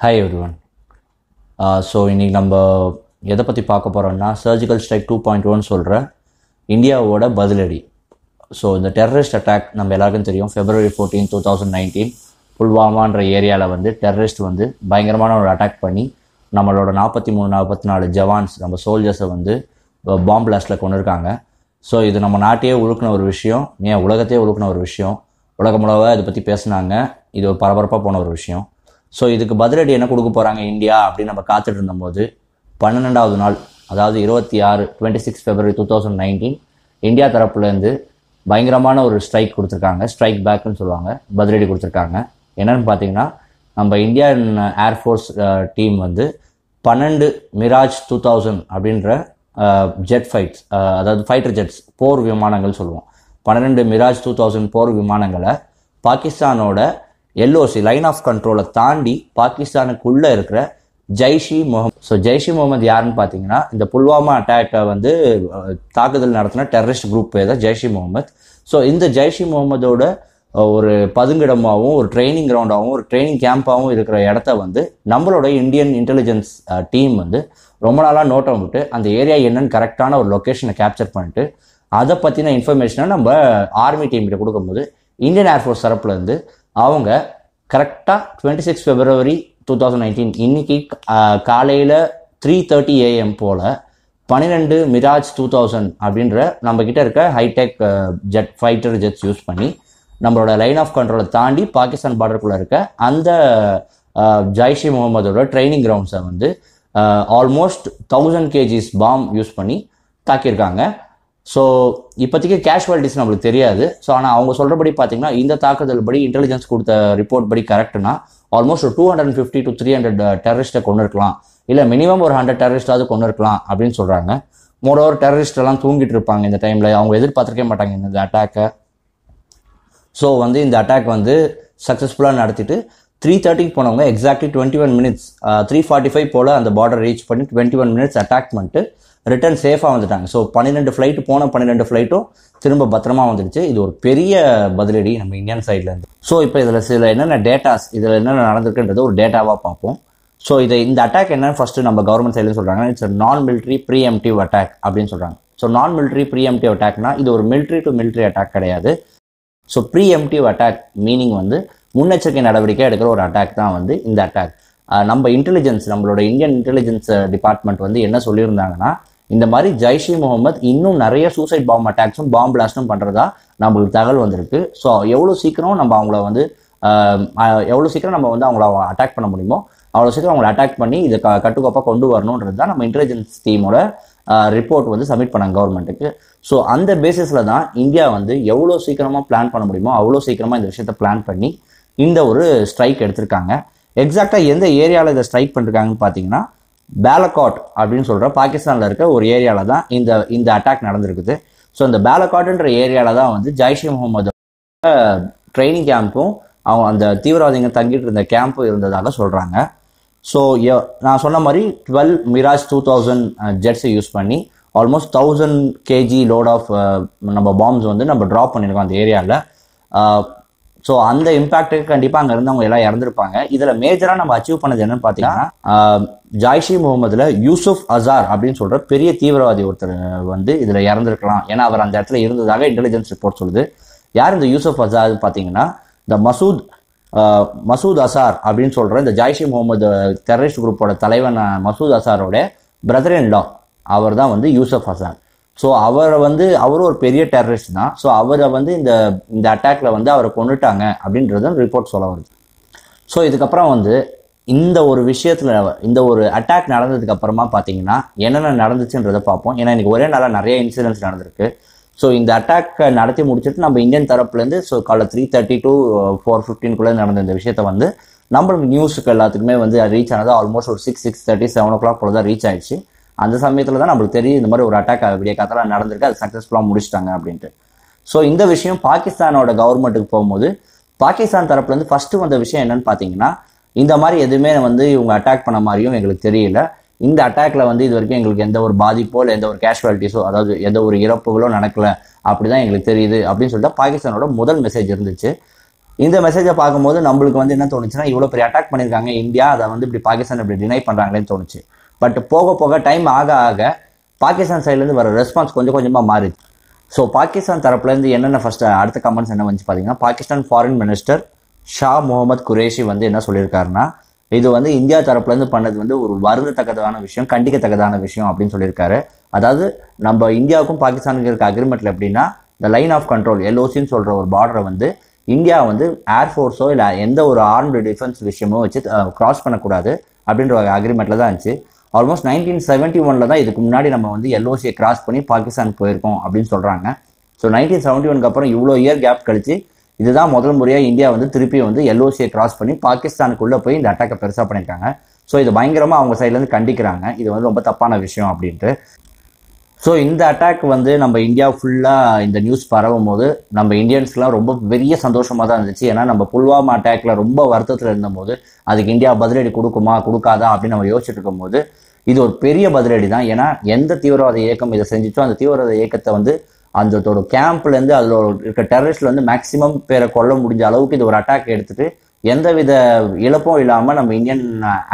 Hi everyone. So இன்றைக்கி நம்ம எதை பற்றி பார்க்க போகிறோம்னா சர்ஜிக்கல் ஸ்ட்ரைக் 2.1 சொல்கிற இந்தியாவோட பதிலடி. ஸோ இந்த டெரரிஸ்ட் அட்டாக் நம்ம எல்லாருக்கும் தெரியும். February 14, 2019 புல்வாமான்ற ஏரியாவில் வந்து டெரரிஸ்ட் வந்து பயங்கரமான ஒரு அட்டாக் பண்ணி நம்மளோட 43-44 ஜவான்ஸ் நம்ம சோல்ஜர்ஸை வந்து பாம்பு பிளாஸ்ட்டில் கொண்டு இருக்காங்க. ஸோ இது நம்ம நாட்டையே உழுக்கின ஒரு விஷயம், ஏன் உலகத்தையே உழுக்கின ஒரு விஷயம். உலகம் முழுவதும் இதை பற்றி பேசுனாங்க. இது ஒரு பரபரப்பாக போன ஒரு விஷயம். ஸோ இதுக்கு பதிலடி என்ன கொடுக்க போகிறாங்க இந்தியா அப்படின்னு நம்ம காத்துட்டு இருந்தபோது 12வது நாள், அதாவது 26 February 2019 இந்தியா தரப்புலேருந்து பயங்கரமான ஒரு ஸ்ட்ரைக் கொடுத்துருக்காங்க. ஸ்ட்ரைக் பேக்குன்னு சொல்லுவாங்க, பதிலடி கொடுத்துருக்காங்க. என்னென்னு பார்த்தீங்கன்னா, நம்ம இந்தியன் ஏர்ஃபோர்ஸ் டீம் வந்து 12 மிராஜ் 2000 அப்படின்ற ஜெட் ஃபைட்ஸ், அதாவது ஃபைட்டர் ஜெட்ஸ், போர் விமானங்கள் சொல்லுவோம். 12 மிராஜ் 2000 போர் விமானங்களை பாகிஸ்தானோட எல்ஓசி லைன் ஆஃப் கண்ட்ரோலை தாண்டி பாகிஸ்தானுக்குள்ளே இருக்கிற ஜெய்ஷி முகமது. ஸோ ஜெய்ஷி முகமது யாருன்னு பார்த்தீங்கன்னா, இந்த புல்வாமா அட்டாக்கை வந்து தாக்குதல் நடத்தின டெரரிஸ்ட் குரூப் பேர் தான் ஜெய்ஷி முகமது. ஸோ இந்த ஜெய்ஷி முகமதோட ஒரு பதுங்கிடமாகவும், ஒரு ட்ரைனிங் கிரவுண்டாகவும், ஒரு ட்ரைனிங் கேம்பாகவும் இருக்கிற இடத்த வந்து நம்மளோட இந்தியன் இன்டெலிஜென்ஸ் டீம் வந்து ரொம்ப நாளாக நோட்டம் விட்டு அந்த ஏரியா என்னன்னு கரெக்டான ஒரு லொக்கேஷனை கேப்சர் பண்ணிட்டு அதை பற்றின இன்ஃபர்மேஷனை நம்ம ஆர்மி டீம்கிட்ட கொடுக்கும்போது இந்தியன் ஏர்ஃபோர்ஸ் தரப்புலேருந்து அவங்க கரெக்டாக 26 February 2019 இன்னைக்கு காலையில் 3:30 AM போல் 12 மிராஜ் 2000 அப்படின்ற நம்மக்கிட்ட இருக்க hi tech jet fighter jets use பண்ணி நம்மளோட லைன் ஆஃப் கண்ட்ரோலை தாண்டி பாகிஸ்தான் பார்டருக்குள்ளே இருக்க அந்த ஜெய்ஷி முகமதோட ட்ரைனிங் கிரவுண்ட்ஸை வந்து ஆல்மோஸ்ட் 1000 kgs பாம் யூஸ் பண்ணி தாக்கியிருக்காங்க. ஸோ இப்போதைக்கு கேஷுவாலிட்டிஸ் நம்மளுக்கு தெரியாது. ஸோ ஆனால் அவங்க சொல்கிறபடி பார்த்தீங்கன்னா, இந்த தாக்குதல் படி இன்டெலிஜென்ஸ் கொடுத்த ரிப்போர்ட் படி கரெக்டுனா ஆல்மோஸ்ட் 250 to 300 டெரரிஸ்ட்டை கொண்டு இருக்கலாம், இல்லை மினிமம் ஒரு 100 டெரரிஸ்டாவது கொண்டு இருக்கலாம் அப்படின்னு சொல்கிறாங்க. மோரோவர் டெரரிஸ்ட் எல்லாம் தூங்கிட்டு இருப்பாங்க இந்த டைமில், அவங்க எதிர்பார்த்துருக்கே மாட்டாங்க இந்த அட்டாக்கை. ஸோ வந்து இந்த அட்டாக் வந்து சக்ஸஸ்ஃபுல்லாக நடத்திட்டு 3:30 போனவங்க எக்ஸாக்ட்லி 21 minutes 3:45 போல் அந்த பார்டர் ரீச் பண்ணி 21 minutes அட்டாக் பண்ணிட்டு ரிட்டர்ன் சேஃபாக வந்துட்டாங்க. ஸோ 12 ஃப்ளைட்டு போன 12 ஃப்ளைட்டும் திரும்ப பத்திரமா வந்துடுச்சு. இது ஒரு பெரிய பதிலடி நம்ம இந்தியன் சைட்லேருந்து. ஸோ இப்போ இதில் சில என்னென்ன டேட்டாஸ், இதில் என்னென்ன நடந்திருக்குன்றது ஒரு டேட்டாவாக பார்ப்போம். ஸோ இந்த அட்டாக் என்னன்னு ஃபஸ்ட்டு நம்ம கவர்மெண்ட் சைட்லேருந்து சொல்கிறாங்க, இட்ஸ் நான் மிலிட்ரி ப்ரீஎம்டிவ் அட்டாக் அப்படின்னு சொல்கிறாங்க. ஸோ நான் மிலிட்ரி ப்ரீஎம்டிவ் அட்டாக்னா இது ஒரு மிலிட்ரி டு மிலிட்ரி அட்டாக் கிடையாது. ஸோ ப்ரீஎம்டிவ் அட்டாக் மீனிங் வந்து முன்னெச்சரிக்கை நடவடிக்கை எடுக்கிற ஒரு அட்டாக் தான் வந்து இந்த அட்டாக். நம்ம இன்டெலிஜென்ஸ், நம்மளோட இந்தியன் இன்டெலிஜென்ஸ் டிபார்ட்மெண்ட் வந்து என்ன சொல்லியிருந்தாங்கன்னா, இந்த மாதிரி ஜெய்ஷி முகமது இன்னும் நிறைய சூசைட் பாம்பு அட்டாக்ஸும் பாம்பு பிளாஸ்டும் பண்ணுறதா நம்மளுக்கு தகவல் வந்திருக்கு. ஸோ எவ்வளோ சீக்கிரம் நம்ம அவங்கள வந்து அவங்கள அட்டாக் பண்ண முடியுமோ அவ்வளோ சீக்கிரம் அவங்கள அட்டாக் பண்ணி இதை கட்டுக்கோப்பாக கொண்டு வரணுன்றது தான் நம்ம இன்டெலிஜென்ஸ் டீமோட ரிப்போர்ட் வந்து சப்மிட் பண்ணாங்க கவர்மெண்ட்டுக்கு. ஸோ அந்த பேசிஸில் தான் இந்தியா வந்து எவ்வளோ சீக்கிரமாக பிளான் பண்ண முடியுமோ அவ்வளோ சீக்கிரமாக இந்த விஷயத்தை பிளான் பண்ணி இந்த ஒரு ஸ்ட்ரைக் எடுத்திருக்காங்க. எக்ஸாக்டாக எந்த ஏரியாவில் இதை ஸ்ட்ரைக் பண்ணிருக்காங்கன்னு பார்த்தீங்கன்னா, பேலகாட் அப்படின்னு சொல்கிற பாகிஸ்தானில் இருக்க ஒரு ஏரியாவில் தான் இந்த அட்டாக் நடந்திருக்குது. ஸோ இந்த பேலகாட்ன்ற ஏரியாவில் தான் வந்து ஜெய்ஷி முகமது ட்ரைனிங் கேம்பும் அவங்க அந்த தீவிரவாதிங்க தங்கிட்டு இருந்த கேம்பும் இருந்ததாக சொல்கிறாங்க. ஸோ நான் சொன்ன மாதிரி 12 மிராஜ் 2000 ஜெட்ஸை யூஸ் பண்ணி ஆல்மோஸ்ட் 1000 kg லோட் ஆஃப் நம்ம பாம்ஸ் வந்து நம்ம ட்ராப் பண்ணியிருக்கோம் அந்த ஏரியாவில். ஸோ அந்த இம்பேக்ட்டுக்கு கண்டிப்பாக அங்கே இருந்தவங்க எல்லாம் இறந்துருப்பாங்க. இதில் மேஜராக நம்ம அச்சீவ் பண்ணது என்னன்னு பார்த்தீங்கன்னா, ஜெய்ஷி முகமதுல யூசுப் அசார் அப்படின்னு சொல்கிற பெரிய தீவிரவாதி ஒருத்தர் வந்து இதில் இறந்துருக்கலாம். ஏன்னா அவர் அந்த இடத்துல இருந்ததாக இன்டெலிஜென்ஸ் ரிப்போர்ட் சொல்லுது. யார் இந்த யூசுப் அசார் பார்த்தீங்கன்னா, இந்த மசூத் அசார் அப்படின்னு சொல்கிற இந்த ஜெய்ஷி முகமது டெரரிஸ்ட் குரூப்போட தலைவன் மசூத் அசாரோட பிரதர் இன் லா அவர் தான் வந்து யூசுப் அசார். ஸோ அவரும் ஒரு பெரிய டெரரிஸ்ட் தான். ஸோ அவரை வந்து இந்த அட்டாக்ல வந்து அவரை கொண்டுட்டாங்க அப்படின்றது ரிப்போர்ட் சொல்ல வருது. ஸோ இதுக்கப்புறம் வந்து இந்த ஒரு விஷயத்தில், இந்த ஒரு அட்டாக் நடந்ததுக்கு அப்புறமா பார்த்தீங்கன்னா என்னென்ன நடந்துச்சுன்றதை பார்ப்போம். ஏன்னா இன்னைக்கு ஒரே நாளாக நிறைய இன்சிடென்ட்ஸ் நடந்திருக்கு. ஸோ இந்த அட்டாக்கை நடத்தி முடிச்சுட்டு நம்ம இந்தியன் தரப்புலேருந்து ஸோ காலை 3:30 to 4:15 நடந்த இந்த விஷயத்த வந்து நம்மளுக்கு நியூஸுக்கு எல்லாத்துக்குமே வந்து ரீச் ஆனது ஆல்மோஸ்ட் ஒரு 6:30 7 o'clock போல தான் ரீச் ஆயிடுச்சு. அந்த சமயத்தில் தான் நம்மளுக்கு தெரியும் இந்த மாதிரி ஒரு அட்டாக் விடிய காலத்தில் நடந்திருக்கு, அது சக்ஸஸ்ஃபுல்லாக முடிச்சிட்டாங்க அப்படின்ட்டு. ஸோ இந்த விஷயம் பாகிஸ்தானோட கவர்மெண்ட்டுக்கு போகும்போது பாகிஸ்தான் தரப்புலேருந்து ஃபஸ்ட்டு வந்த விஷயம் என்னன்னு பார்த்தீங்கன்னா, இந்த மாதிரி எதுவுமே வந்து இவங்க அட்டாக் பண்ண மாதிரியும் எங்களுக்கு தெரியல. இந்த அட்டாக்ல வந்து இது வரைக்கும் எங்களுக்கு எந்த ஒரு பாதிப்போ இல்லை எந்த ஒரு கேஷுவாலிட்டிஸோ, அதாவது எந்த ஒரு இறப்புகளோ நடக்கல, அப்படிதான் எங்களுக்கு தெரியுது அப்படின்னு சொல்லிட்டு பாகிஸ்தானோட முதல் மெசேஜ் இருந்துச்சு. இந்த மெசேஜை பார்க்கும்போது நம்மளுக்கு வந்து என்ன தோணுச்சுன்னா, இவ்வளோ பெரிய அட்டாக் பண்ணியிருக்காங்க இந்தியா, அதை வந்து இப்படி பாகிஸ்தான் இப்படி டினை பண்ணுறாங்களேன்னு தோணுச்சு. பட் போக போக டைம் ஆக ஆக பாகிஸ்தான் சைட்லேருந்து வர ரெஸ்பான்ஸ் கொஞ்சம் கொஞ்சமாக மாறிச்சு. ஸோ பாகிஸ்தான் தரப்புலேருந்து என்னென்ன ஃபர்ஸ்ட் அடுத்த கமெண்ட்ஸ் என்ன வந்து பார்த்தீங்கன்னா, பாகிஸ்தான் ஃபாரின் மினிஸ்டர் ஷா முகமது குரேஷி வந்து என்ன சொல்லியிருக்காருன்னா, இது வந்து இந்தியா தரப்புலேருந்து பண்ணது வந்து ஒரு வருந்தத்தக்கதான விஷயம், கண்டிக்கத்தக்கதான விஷயம் அப்படின்னு சொல்லியிருக்காரு. அதாவது நம்ம இந்தியாவுக்கும் பாகிஸ்தானுக்கு இருக்க அக்ரிமெண்ட்ல எப்படின்னா, இந்த லைன் ஆஃப் கண்ட்ரோல் எல்ஓசின்னு சொல்ற ஒரு பார்டரை வந்து இந்தியா வந்து ஏர்ஃபோர்ஸோ இல்லை எந்த ஒரு ஆர்ம்டு டிஃபென்ஸ் விஷயமோ வச்சு கிராஸ் பண்ணக்கூடாது அப்படின்ற ஒரு அக்ரிமெண்ட்ல தான் இருந்துச்சு. ஆல்மோஸ்ட் 1971 தான் இதுக்கு முன்னாடி நம்ம வந்து எல்ஓசியை கிராஸ் பண்ணி பாகிஸ்தான் போயிருக்கோம் அப்படின்னு சொல்றாங்க. ஸோ 1971 அப்புறம் இவ்வளோ இயர் கேப் கழிச்சு இதுதான் முதல் முறையாக இந்தியா வந்து திருப்பி வந்து எல்ஓசியை கிராஸ் பண்ணி பாகிஸ்தானுக்குள்ளே போய் இந்த அட்டாக்கை பெருசாக பண்ணியிருக்காங்க. ஸோ இது பயங்கரமாக அவங்க சைட்லேருந்து கண்டிக்கிறாங்க, இது வந்து ரொம்ப தப்பான விஷயம் அப்படின்ட்டு. ஸோ இந்த அட்டாக் வந்து நம்ம இந்தியா ஃபுல்லாக இந்த நியூஸ் பரவும் போது நம்ம இந்தியன்ஸ்லாம் ரொம்ப பெரிய சந்தோஷமாக தான் இருந்துச்சு. ஏன்னா நம்ம புல்வாமா அட்டாக்ல ரொம்ப வருத்தத்தில் இருந்தபோது அதுக்கு இந்தியா பதிலடி கொடுக்குமா கொடுக்காதா அப்படின்னு நம்ம யோசிச்சுட்டு இருக்கும்போது இது ஒரு பெரிய பதிலடி தான். ஏன்னா எந்த தீவிரவாத இயக்கம் இதை செஞ்சுச்சோ அந்த தீவிரவாத இயக்கத்தை வந்து அந்த கேம்ப்லேருந்து அதில் இருக்க டெரரிஸ்ட்ல வந்து மேக்சிமம் பேரை கொல்ல முடிஞ்ச அளவுக்கு இது ஒரு அட்டாக் எடுத்துட்டு எந்தவித இழப்பும் இல்லாமல் நம்ம இந்தியன்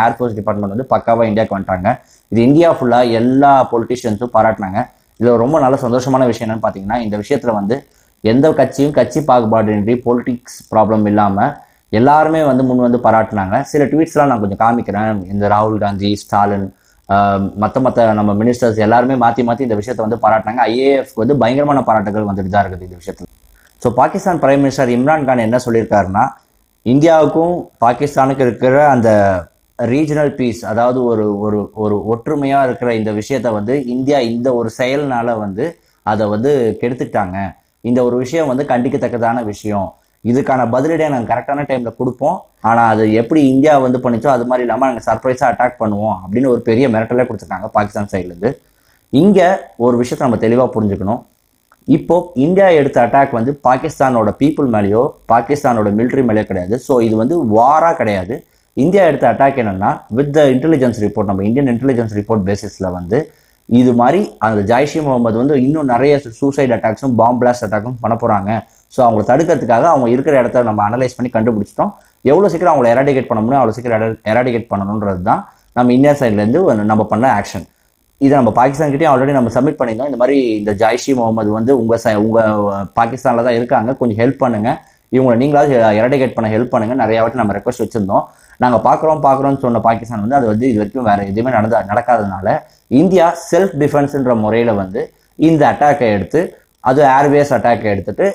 ஏர்ஃபோர்ஸ் டிபார்ட்மெண்ட் வந்து பக்காவாக இந்தியாவுக்கு வந்துட்டாங்க. இது இந்தியா ஃபுல்லாக எல்லா பொலிட்டிஷியன்ஸும் பாராட்டினாங்க. இதில் ரொம்ப நல்ல சந்தோஷமான விஷயம் என்னன்னு பார்த்தீங்கன்னா, இந்த விஷயத்தில் வந்து எந்த கட்சியும் கட்சி பாகுபாடின்றி பொலிட்டிக்ஸ் ப்ராப்ளம் இல்லாமல் எல்லாருமே வந்து முன் வந்து பாராட்டினாங்க. சில ட்வீட்ஸ்லாம் நான் கொஞ்சம் காமிக்கிறேன். இந்த ராகுல் காந்தி, ஸ்டாலின், மற்ற நம்ம மினிஸ்டர்ஸ் எல்லாருமே மாற்றி இந்த விஷயத்தை வந்து பாராட்டினாங்க. ஐஏஎஃப்க்கு வந்து பயங்கரமான பாராட்டுகள் வந்துட்டு தான் இருக்குது இந்த விஷயத்தில். So Pakistan prime minister Imran Khan என்ன சொல்லியிருக்காருன்னா, இந்தியாவுக்கும் பாகிஸ்தானுக்கு இருக்கிற அந்த ரீஜனல் பீஸ், அதாவது ஒரு ஒரு ஒரு ஒற்றுமையாக இருக்கிற இந்த விஷயத்த வந்து இந்தியா இந்த ஒரு செயல்னால வந்து அதை வந்து கெடுத்துக்கிட்டாங்க. இந்த ஒரு விஷயம் வந்து கண்டிக்கத்தக்கதான விஷயம். இதுக்கான பதிலடியை நாங்கள் கரெக்டான டைமில் கொடுப்போம். ஆனால் அது எப்படி இந்தியா வந்து பண்ணிச்சோ அது மாதிரி இல்லாமல் நாங்கள் சர்ப்ரைஸாக அட்டாக் பண்ணுவோம் அப்படின்னு ஒரு பெரிய மிரட்டலே கொடுத்துருக்காங்க பாகிஸ்தான் சைட்லேருந்து. இங்கே ஒரு விஷயத்தை நம்ம தெளிவாக புரிஞ்சுக்கணும். இப்போ இந்தியா எடுத்த அட்டாக் வந்து பாகிஸ்தானோட பீப்புள் மேலேயோ பாகிஸ்தானோட மிலிட்ரி மேலேயோ கிடையாது. ஸோ இது வந்து வாராக கிடையாது. இந்தியா எடுத்த அட்டாக் என்னன்னா, வித் த இன்டெலிஜென்ஸ் ரிப்போர்ட், நம்ம இந்தியன் இன்டெலிஜென்ஸ் ரிப்போர்ட் பேசிஸில் வந்து இது மாதிரி அந்த ஜாய்ஷி முகமது வந்து இன்னும் நிறைய சூசைட் அட்டாக்ஸும் பாம் பிளாஸ்ட் அட்டாக்கும் பண்ண போகிறாங்க. ஸோ அவங்களை தடுக்கிறதுக்காக அவங்க இருக்கிற இடத்த நம்ம அனலைஸ் பண்ணி கண்டுபிடிச்சிட்டோம். எவ்வளோ சீக்கிரம் அவங்களை எராடிகேட் பண்ண முடியும் அவ்வளோ சீக்கிரம் எராடிகேட் பண்ணணுன்றது தான் நம்ம இந்தியா சைட்லேருந்து நம்ம பண்ண ஆக்ஷன். இதை நம்ம பாகிஸ்தான்கிட்டையும் ஆல்ரெடி நம்ம சப்மிட் பண்ணியிருந்தோம். இந்த மாதிரி இந்த ஜாய்ஷி முகமது வந்து உங்கள் பாகிஸ்தானில் தான் இருக்காங்க, கொஞ்சம் ஹெல்ப் பண்ணுங்கள், இவங்களை நீங்களாவது எராடிகேட் பண்ண ஹெல்ப் பண்ணுங்கள், நிறைய வாட்டி நம்ம ரெக்வஸ்ட் வச்சுருந்தோம். நாங்கள் பார்க்குறோம்னு சொன்ன பாகிஸ்தான் வந்து அது வந்து இது வரைக்கும் வேறு எதுவுமே நடக்காததுனால இந்தியா செல்ஃப் டிஃபென்ஸ்ன்ற முறையில் வந்து இந்த அட்டாக்கை எடுத்து, அது ஏர்வேஸ் அட்டாக்கை எடுத்துட்டு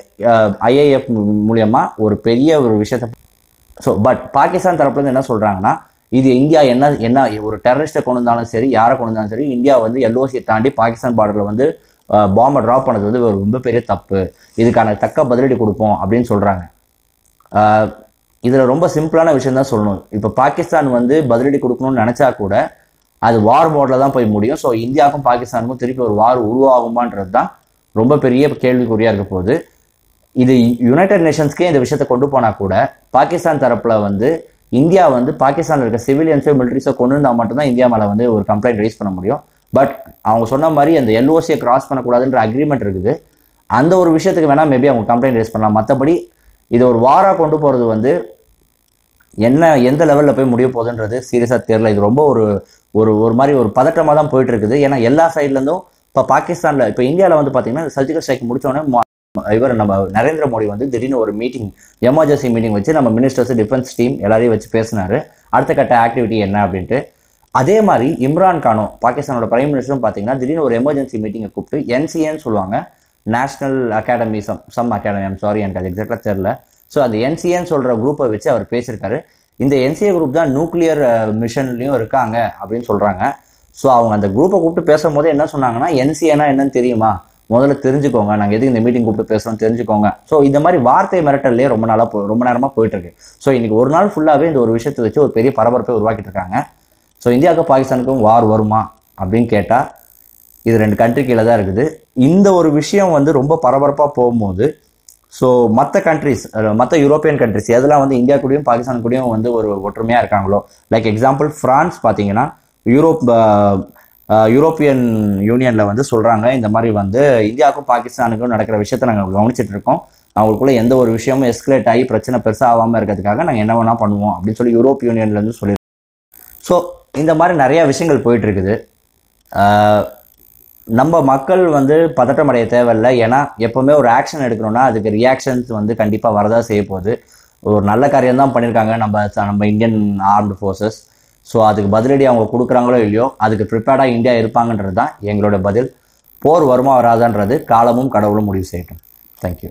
ஐஏஎஃப் மூலியமா ஒரு பெரிய ஒரு விஷயத்த. ஸோ பட் பாகிஸ்தான் தரப்புலேருந்து என்ன சொல்கிறாங்கன்னா, இது இந்தியா என்ன ஒரு டெரரிஸ்ட்டை கொண்டு வந்தாலும் சரி, யாரை கொண்டு வந்தாலும் சரி, இந்தியா வந்து எல்ஓசியை தாண்டி பாகிஸ்தான் பார்டரில் வந்து பாம்பை ட்ராப் பண்ணது வந்து ஒரு ரொம்ப பெரிய தப்பு, இதுக்கான தக்க பதிலடி கொடுப்போம் அப்படின்னு சொல்கிறாங்க. இதில் ரொம்ப சிம்பிளான விஷயம் தான் சொல்லணும். இப்போ பாகிஸ்தான் வந்து பதிலடி கொடுக்கணும்னு நினச்சா கூட அது வார் மோடில் தான் போய் முடியும். ஸோ இந்தியாவுக்கும் பாகிஸ்தானுக்கும் திருப்பி ஒரு வார் உருவாகுமான்றது தான் ரொம்ப பெரிய கேள்விக்குறியாக இருக்க போகுது. இது யுனைடெட் நேஷன்ஸ்க்கே இந்த விஷயத்தை கொண்டு போனால் கூட பாகிஸ்தான் தரப்பில் வந்து இந்தியா வந்து பாகிஸ்தானில் இருக்க சிவிலியன்ஸோ மிலிட்ரிஸோ கொண்டு வந்தால் மட்டும்தான் இந்தியா மேலே வந்து ஒரு கம்ப்ளைண்ட் ரைஸ் பண்ண முடியும். பட் அவங்க சொன்ன மாதிரி அந்த எல்ஓசியை கிராஸ் பண்ணக்கூடாதுன்ற அக்ரிமெண்ட் இருக்குது. அந்த ஒரு விஷயத்துக்கு வேணால் மேபி அவங்க கம்ப்ளைண்ட் ரைஸ் பண்ணலாம். மற்றபடி இதை ஒரு வாராக கொண்டு போகிறது வந்து எந்த லெவலில் போய் முடிய போகுதுன்றது சீரியஸாக தெரியல. இது ரொம்ப ஒரு மாதிரி ஒரு பதட்டமாக தான் போயிட்டு இருக்குது. ஏன்னா எல்லா சைட்லேருந்தும் இப்போ பாகிஸ்தானில், இப்போ இந்தியாவில் வந்து பார்த்தீங்கன்னா சர்ஜிக்கல் ஸ்ட்ரைக் முடித்தோடனே இவர் நம்ம நரேந்திர மோடி வந்து திடீர்னு ஒரு மீட்டிங், எமர்ஜென்சி மீட்டிங் வச்சு நம்ம மினிஸ்டர்ஸ், டிஃபென்ஸ் டீம் எல்லாரையும் வச்சு பேசினாரு அடுத்த கட்ட ஆக்டிவிட்டி என்ன அப்படின்ட்டு. அதே மாதிரி இம்ரான் கானும் பாகிஸ்தானோட பிரைம் மினிஸ்டரும் பார்த்தீங்கன்னா திடீர்னு ஒரு எமர்ஜென்சி மீட்டிங்கை கூப்பிட்டு NCAன்னு சொல்லுவாங்க, national academy some academy, I'm sorry எனக்கு அது எக்ஸாக்டாக தெரியல. ஸோ அந்த NCAன்னு சொல்கிற குரூப்பை வச்சு அவர் பேசியிருக்காரு. இந்த NCA குரூப் தான் நியூக்ளியர் மிஷன்லையும் இருக்காங்க அப்படின்னு சொல்கிறாங்க. ஸோ அவங்க அந்த குரூப்பை கூப்பிட்டு பேசும்போது என்ன சொன்னாங்கன்னா, NCAனா என்னன்னு தெரியுமா, முதல்ல தெரிஞ்சுக்கோங்க, நாங்கள் எதுக்கு இந்த மீட்டிங் கூப்பிட்டு பேசுகிறோம் தெரிஞ்சுக்கோங்க. ஸோ இந்த மாதிரி வார்த்தை மிரட்டல்லே ரொம்ப நேரமாக போயிட்டுருக்கு. ஸோ இன்னைக்கு ஒரு நாள் ஃபுல்லாகவே இந்த ஒரு விஷயத்தை வச்சு ஒரு பெரிய பரபரப்பை உருவாக்கிட்டு இருக்காங்க. ஸோ இந்தியாவுக்கும் பாகிஸ்தானுக்கும் வார் வருமா அப்படின்னு கேட்டால் இது 2 கண்ட்ரி கீழே தான் இருக்குது. இந்த ஒரு விஷயம் வந்து ரொம்ப பரபரப்பாக போகும்போது ஸோ மற்ற கண்ட்ரிஸ், மற்ற யூரோப்பியன் கண்ட்ரிஸ் எதெல்லாம் வந்து இந்தியா கூடயும் பாகிஸ்தான் கூடயும் வந்து ஒரு ஒற்றுமையாக இருக்காங்களோ, லைக் எக்ஸாம்பிள் ஃப்ரான்ஸ் பார்த்தீங்கன்னா யூரோப்பியன் யூனியனில் வந்து சொல்கிறாங்க, இந்த மாதிரி வந்து இந்தியாவுக்கும் பாகிஸ்தானுக்கும் நடக்கிற விஷயத்த நாங்கள் கவனிச்சுட்டு இருக்கோம், அவங்களுக்குள்ள எந்த ஒரு விஷயமும் எஸ்கலேட் ஆகி பிரச்சனை பெருசாக ஆகாமல் இருக்கிறதுக்காக நாங்கள் என்ன வேணால் பண்ணுவோம் அப்படின்னு சொல்லி யூரோப் யூனியன்லேருந்து சொல்லி. ஸோ இந்த மாதிரி நிறையா விஷயங்கள் போயிட்டுருக்குது. நம்ம மக்கள் வந்து பதட்டம் அடைய தேவையில்லை. ஏன்னா எப்போவுமே ஒரு ஆக்ஷன் எடுக்கணும்னா அதுக்கு ரியாக்ஷன்ஸ் வந்து கண்டிப்பாக வரதா செய்ய போகுது. ஒரு நல்ல காரியம் தான் பண்ணியிருக்காங்க நம்ம இந்தியன் ஆர்ம்டு ஃபோர்ஸஸ். ஸோ அதுக்கு பதிலடி அவங்க கொடுக்குறாங்களோ இல்லையோ அதுக்கு ப்ரிப்பேர்டாக இந்தியா இருப்பாங்கன்றது தான் எங்களோட பதில். போர் வருமா வராதான்றது காலமும் கடவுளும் முடிவு செய்யட்டும். தேங்க்யூ.